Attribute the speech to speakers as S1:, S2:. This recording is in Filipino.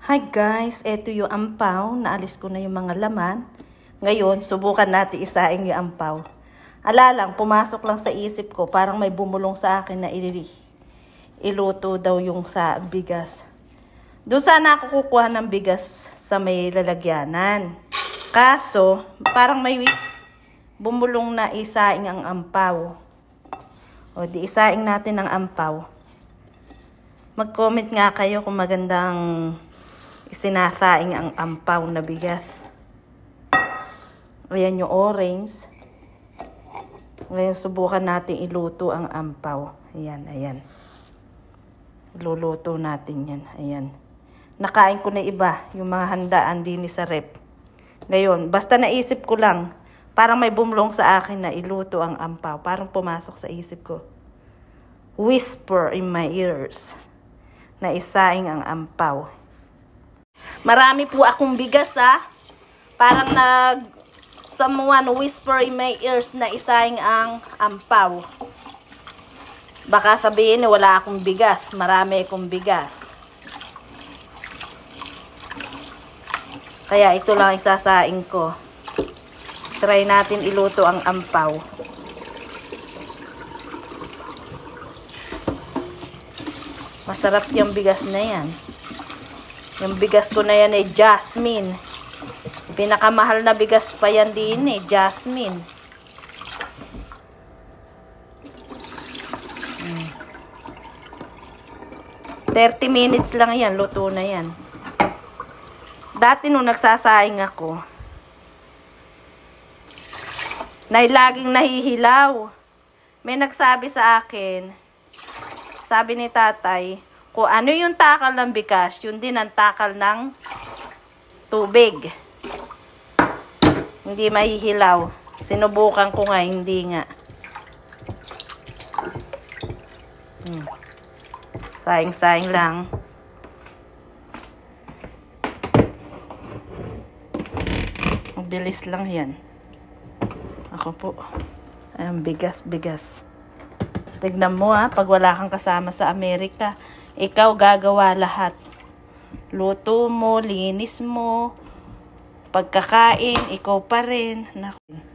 S1: Hi guys, eto yung ampaw. Naalis ko na yung mga laman. Ngayon, subukan natin isaing yung ampaw. Lang, pumasok lang sa isip ko, parang may bumulong sa akin na iluto daw yung sa bigas. Doon sana ako kukuha ng bigas sa may lalagyanan. Kaso, parang may bumulong na isaing ang ampaw. O di isaing natin ang ampaw. Mag-comment nga kayo kung magandang sinasaing ang ampaw na bigas. Ayan yung orange. Ngayon subukan natin iluto ang ampaw. Ayan, ayan. Luluto natin yan. Ayan. Nakain ko na iba, yung mga handaan din sa rep. Ngayon, basta naisip ko lang, parang may bumulong sa akin na iluto ang ampaw. Parang pumasok sa isip ko. Whisper in my ears na isaing ang ampaw. Marami po akong bigas parang someone whisper in my ears na isaing ang ampaw. Baka sabihin wala akong bigas, marami akong bigas. Kaya ito lang isasaing ko. Try natin iluto ang ampaw. Masarap yung bigas na yan. Yung bigas ko na yan ay Jasmine. Pinakamahal na bigas pa yan din Jasmine. 30 minutes lang yan, luto na yan. Dati nung nagsasaing ako, laging nahihilaw. May nagsabi sa akin, sabi ni tatay, kung ano yung takal ng bigas, yun din ang takal ng tubig. Hindi mahihilaw. Sinubukan ko nga, hindi nga. Saing-saing lang. Mabilis lang yan. Ako po. Ayan, bigas. Tignan mo pag wala kang kasama sa Amerika, ikaw gagawa lahat. Luto mo, linis mo, pagkakain, ikaw pa rin. Naku.